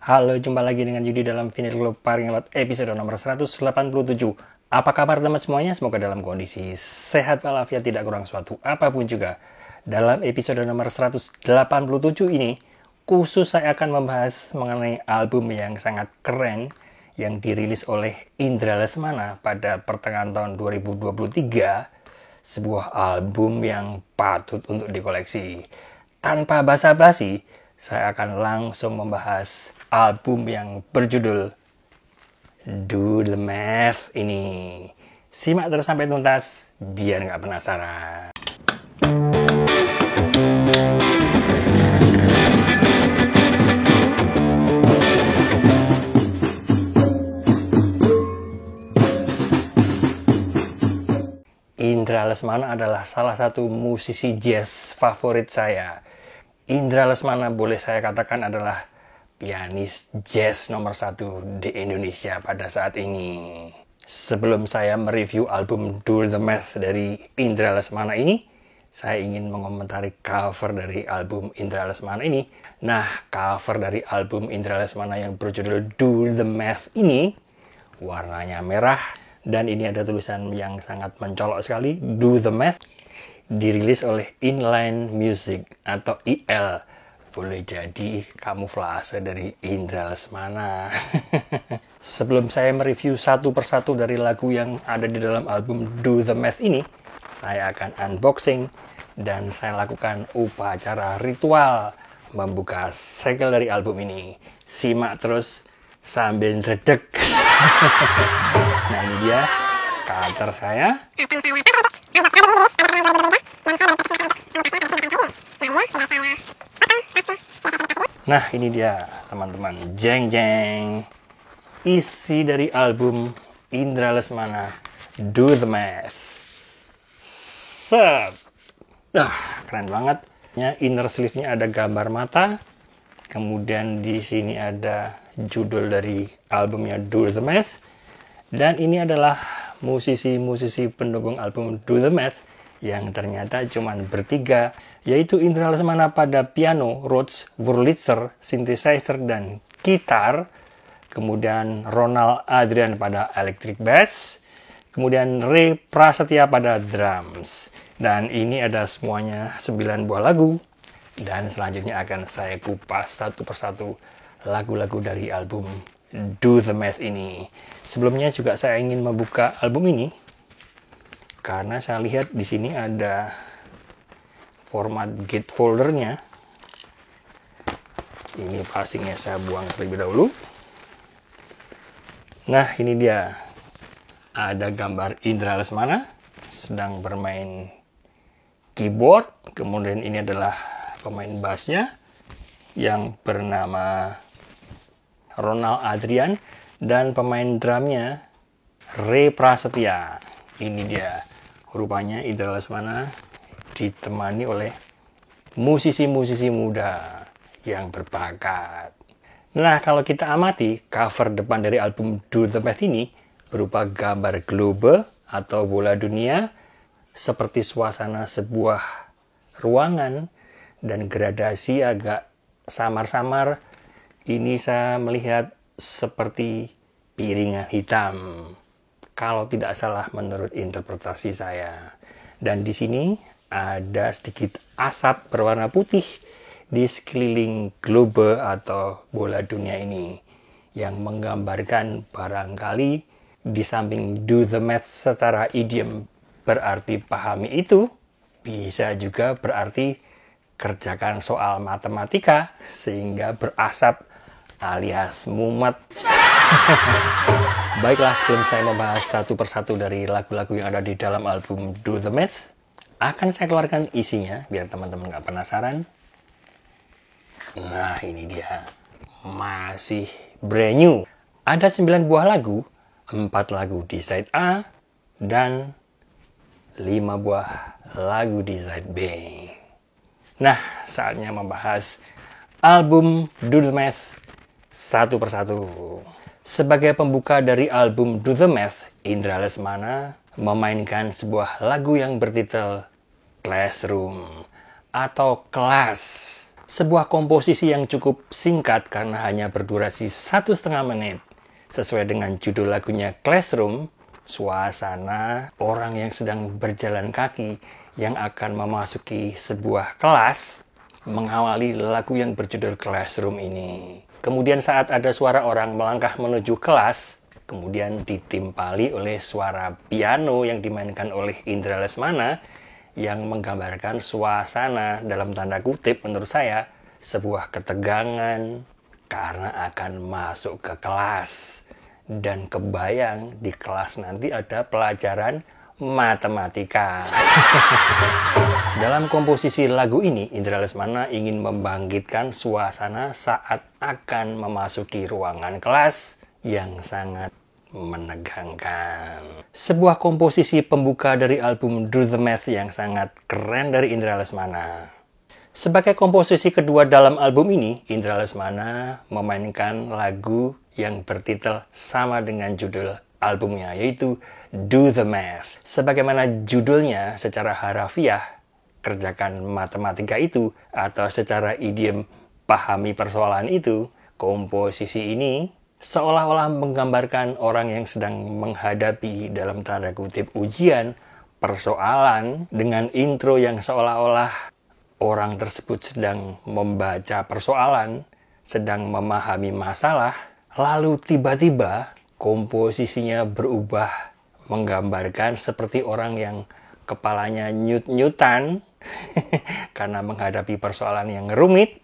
Halo, jumpa lagi dengan Yudi dalam Vinyl Club Paringelot episode nomor 187. Apa kabar teman semuanya? Semoga dalam kondisi sehat walafiat, tidak kurang suatu apapun juga. Dalam episode nomor 187 ini, khusus saya akan membahas mengenai album yang sangat keren yang dirilis oleh Indra Lesmana pada pertengahan tahun 2023. Sebuah album yang patut untuk dikoleksi. Tanpa basa-basi, saya akan langsung membahas album yang berjudul Do the Math ini. Simak terus sampai tuntas, biar nggak penasaran. Indra Lesmana adalah salah satu musisi jazz favorit saya. Indra Lesmana boleh saya katakan adalah pianis jazz nomor 1 di Indonesia pada saat ini. Sebelum saya mereview album Do the Math dari Indra Lesmana ini, saya ingin mengomentari cover dari album Indra Lesmana ini. Nah, cover dari album Indra Lesmana yang berjudul Do the Math ini warnanya merah, dan ini ada tulisan yang sangat mencolok sekali, Do the Math, dirilis oleh Inline Music atau IL. Boleh jadi kamuflase dari Indra Lesmana. Sebelum saya mereview satu persatu dari lagu yang ada di dalam album Do the Math ini, saya akan unboxing dan saya lakukan upacara ritual membuka segel dari album ini. Simak terus sambil redek. Nah, ini dia cover saya. Nah, ini dia teman-teman, jeng jeng, isi dari album Indra Lesmana Do the Math. Set. Keren banget. Inner sleeve-nya ada gambar mata. Kemudian di sini ada judul dari albumnya Do the Math. Dan ini adalah musisi-musisi pendukung album Do the Math yang ternyata cuma bertiga, yaitu Indra Lesmana pada piano, Rhodes, Wurlitzer, synthesizer, dan gitar. Kemudian Ronald Adrian pada electric bass. Kemudian Ray Prasetya pada drums. Dan ini ada semuanya 9 buah lagu. Dan selanjutnya akan saya kupas satu persatu lagu-lagu dari album Do the Math ini. Sebelumnya juga saya ingin membuka album ini karena saya lihat di sini ada format gate foldernya. Ini passingnya saya buang terlebih dahulu. Nah, ini dia. Ada gambar Indra Lesmana sedang bermain keyboard. Kemudian ini adalah pemain bassnya yang bernama Ronald Adrian dan pemain drumnya Ray Prasetya. Ini dia. Rupanya Indra Lesmana ditemani oleh musisi-musisi muda yang berbakat. Nah, kalau kita amati cover depan dari album Do the Math ini berupa gambar globe atau bola dunia seperti suasana sebuah ruangan dan gradasi agak samar-samar. Ini saya melihat seperti piringan hitam, kalau tidak salah menurut interpretasi saya. Dan di sini ada sedikit asap berwarna putih di sekeliling globe atau bola dunia ini, yang menggambarkan barangkali di samping do the math secara idiom berarti pahami itu, bisa juga berarti kerjakan soal matematika sehingga berasap alias mumet. Baiklah, sebelum saya membahas satu persatu dari lagu-lagu yang ada di dalam album Do the Math, akan saya keluarkan isinya biar teman-teman gak penasaran. Nah, ini dia. Masih brand new. Ada 9 buah lagu, 4 lagu di side A, dan 5 buah lagu di side B. Nah, saatnya membahas album Do the Math satu persatu. Sebagai pembuka dari album Do the Math, Indra Lesmana memainkan sebuah lagu yang bertitel Classroom atau Kelas. Sebuah komposisi yang cukup singkat karena hanya berdurasi 1,5 menit. Sesuai dengan judul lagunya Classroom, suasana orang yang sedang berjalan kaki yang akan memasuki sebuah kelas mengawali lagu yang berjudul Classroom ini. Kemudian saat ada suara orang melangkah menuju kelas, kemudian ditimpali oleh suara piano yang dimainkan oleh Indra Lesmana yang menggambarkan suasana dalam tanda kutip menurut saya sebuah ketegangan karena akan masuk ke kelas. Dan kebayang di kelas nanti ada pelajaran matematika. Dalam komposisi lagu ini, Indra Lesmana ingin membangkitkan suasana saat akan memasuki ruangan kelas yang sangat menegangkan. Sebuah komposisi pembuka dari album Do The Math yang sangat keren dari Indra Lesmana. Sebagai komposisi kedua dalam album ini, Indra Lesmana memainkan lagu yang bertitel sama dengan judul albumnya, yaitu Do The Math. Sebagaimana judulnya secara harafiah, kerjakan matematika itu, atau secara idiom pahami persoalan itu, komposisi ini seolah-olah menggambarkan orang yang sedang menghadapi dalam tanda kutip ujian, persoalan dengan intro yang seolah-olah orang tersebut sedang membaca persoalan, sedang memahami masalah, lalu tiba-tiba komposisinya berubah menggambarkan seperti orang yang kepalanya nyut-nyutan karena menghadapi persoalan yang rumit.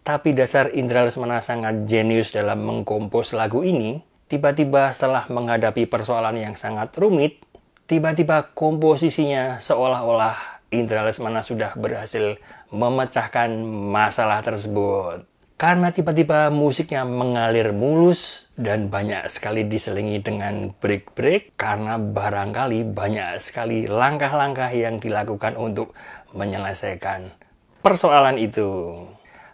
Tapi dasar Indra Lesmana sangat jenius dalam mengkompos lagu ini. Tiba-tiba setelah menghadapi persoalan yang sangat rumit, tiba-tiba komposisinya seolah-olah Indra Lesmana sudah berhasil memecahkan masalah tersebut. Karena tiba-tiba musiknya mengalir mulus dan banyak sekali diselingi dengan break-break, karena barangkali banyak sekali langkah-langkah yang dilakukan untuk menyelesaikan persoalan itu.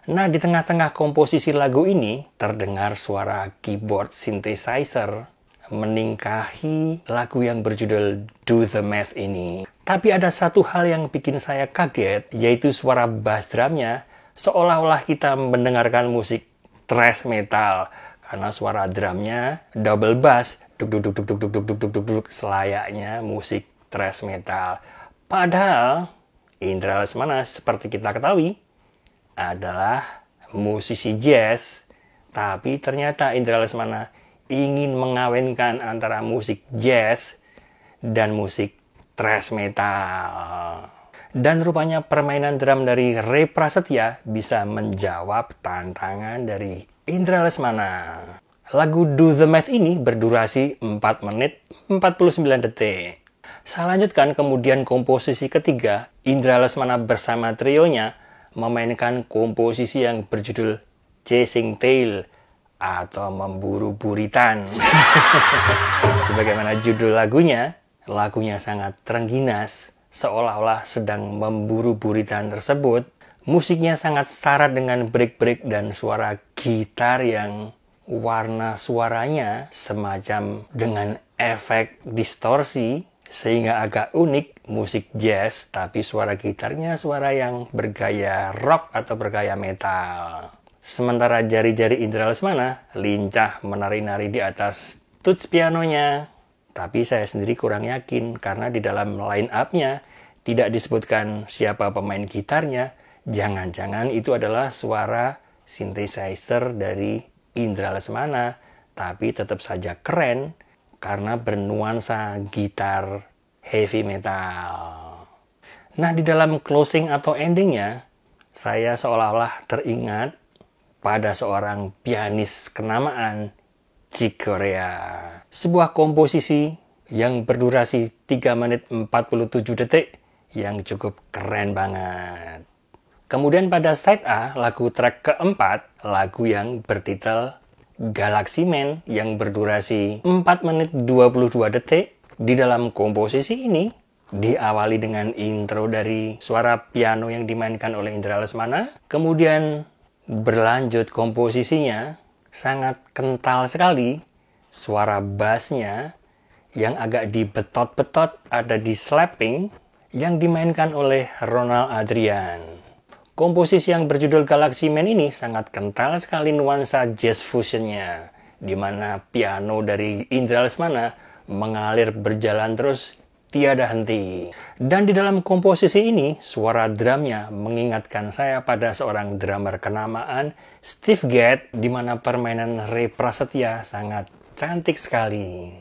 Nah, di tengah-tengah komposisi lagu ini, terdengar suara keyboard synthesizer meningkahi lagu yang berjudul Do The Math ini. Tapi ada satu hal yang bikin saya kaget, yaitu suara bass drumnya seolah-olah kita mendengarkan musik thrash metal. Karena suara drumnya double bass, duk-duk-duk-duk-duk-duk-duk-duk-duk, selayaknya musik thrash metal. Padahal, Indra Lesmana seperti kita ketahui, adalah musisi jazz, tapi ternyata Indra Lesmana ingin mengawinkan antara musik jazz dan musik thrash metal. Dan rupanya permainan drum dari Ray Prasetya bisa menjawab tantangan dari Indra Lesmana. Lagu Do The Math ini berdurasi 4 menit 49 detik. Saya lanjutkan kemudian komposisi ketiga, Indra Lesmana bersama trionya memainkan komposisi yang berjudul Chasing Tail atau Memburu Buritan. Sebagaimana judul lagunya sangat terengginas, seolah-olah sedang memburu buritan tersebut. Musiknya sangat syarat dengan break-break dan suara gitar yang warna suaranya semacam dengan efek distorsi, sehingga agak unik, musik jazz tapi suara gitarnya suara yang bergaya rock atau bergaya metal. Sementara jari-jari Indra Lesmana lincah menari-nari di atas tuts pianonya. Tapi saya sendiri kurang yakin karena di dalam line up-nya tidak disebutkan siapa pemain gitarnya. Jangan-jangan itu adalah suara synthesizer dari Indra Lesmana, tapi tetap saja keren karena bernuansa gitar heavy metal. Nah, di dalam closing atau endingnya, saya seolah-olah teringat pada seorang pianis kenamaan Chick Corea. Sebuah komposisi yang berdurasi 3 menit 47 detik yang cukup keren banget. Kemudian pada side A, lagu track keempat, lagu yang bertitel Galaxy Man yang berdurasi 4 menit 22 detik. Di dalam komposisi ini diawali dengan intro dari suara piano yang dimainkan oleh Indra Lesmana. Kemudian berlanjut komposisinya sangat kental sekali. Suara bassnya yang agak dibetot-betot ada di slapping yang dimainkan oleh Ronald Adrian. Komposisi yang berjudul Galaxy Man ini sangat kental sekali nuansa jazz fusionnya, di mana piano dari Indra Lesmana mengalir berjalan terus tiada henti. Dan di dalam komposisi ini, suara drumnya mengingatkan saya pada seorang drummer kenamaan, Steve Gadd, di mana permainan Ray Prasetya sangat cantik sekali.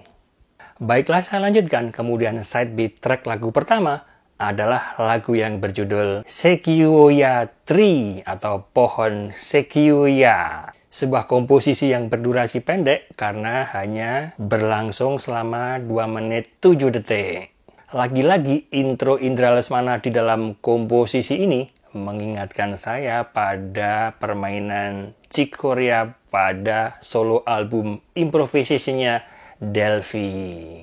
Baiklah, saya lanjutkan. Kemudian side B track lagu pertama adalah lagu yang berjudul Sequoia Tree atau Pohon Sequoia. Sebuah komposisi yang berdurasi pendek karena hanya berlangsung selama 2 menit 7 detik. Lagi-lagi intro Indra Lesmana di dalam komposisi ini mengingatkan saya pada permainan Chick Corea pada solo album improvisasinya Delphi.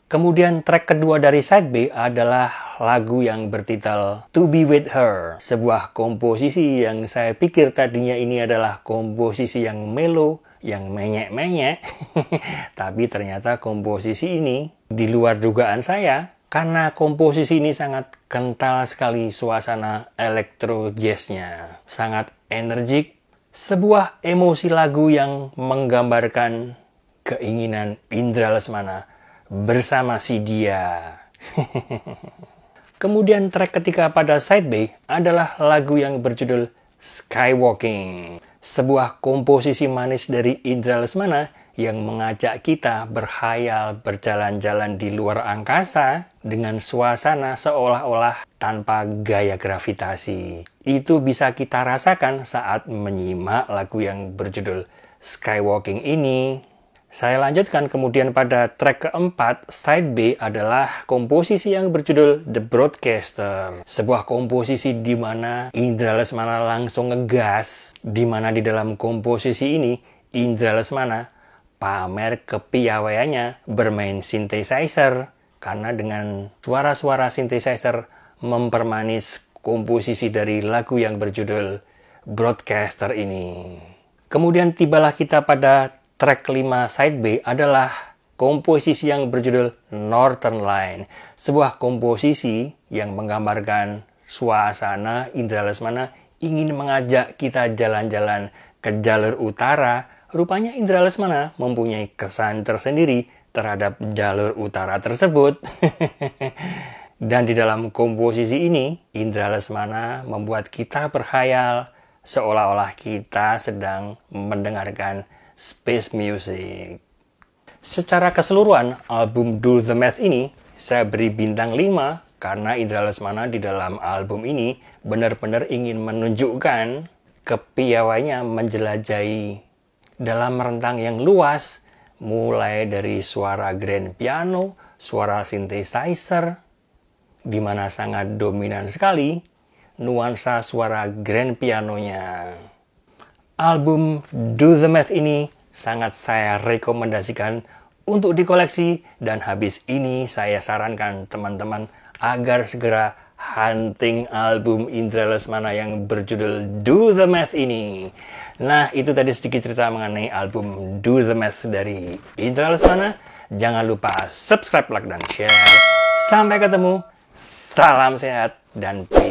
Kemudian track kedua dari side B adalah lagu yang bertitel To Be With Her. Sebuah komposisi yang saya pikir tadinya ini adalah komposisi yang mellow, yang menyek-menyek. Tapi ternyata komposisi ini di luar dugaan saya. Karena komposisi ini sangat kental sekali suasana elektro jazznya. Sangat energik. Sebuah emosi lagu yang menggambarkan keinginan Indra Lesmana bersama si dia. Kemudian track ketiga pada side B adalah lagu yang berjudul Skywalking. Sebuah komposisi manis dari Indra Lesmana yang mengajak kita berhayal berjalan-jalan di luar angkasa dengan suasana seolah-olah tanpa gaya gravitasi. Itu bisa kita rasakan saat menyimak lagu yang berjudul Skywalking ini. Saya lanjutkan, kemudian pada track keempat, side B adalah komposisi yang berjudul The Broadcaster. Sebuah komposisi di mana Indra Lesmana langsung ngegas, di mana di dalam komposisi ini Indra Lesmana pamer kepiawaiannya bermain synthesizer. Karena dengan suara-suara synthesizer mempermanis komposisi dari lagu yang berjudul Broadcaster ini. Kemudian tibalah kita pada track 5 side B adalah komposisi yang berjudul Northern Line. Sebuah komposisi yang menggambarkan suasana Indra Lesmana ingin mengajak kita jalan-jalan ke jalur utara. Rupanya Indra Lesmana mempunyai kesan tersendiri terhadap jalur utara tersebut. Dan di dalam komposisi ini, Indra Lesmana membuat kita berkhayal seolah-olah kita sedang mendengarkan space music. Secara keseluruhan, album Do The Math ini saya beri bintang 5 karena Indra Lesmana di dalam album ini benar-benar ingin menunjukkan kepiawaiannya menjelajahi dalam rentang yang luas, mulai dari suara grand piano, suara synthesizer, di mana sangat dominan sekali nuansa suara grand pianonya. Album Do The Math ini sangat saya rekomendasikan untuk dikoleksi, dan habis ini saya sarankan teman-teman agar segera hunting album Indra Lesmana yang berjudul Do The Math ini. Nah, itu tadi sedikit cerita mengenai album Do The Math dari Indra Lesmana. Jangan lupa subscribe, like, dan share. Sampai ketemu, salam sehat, dan peace.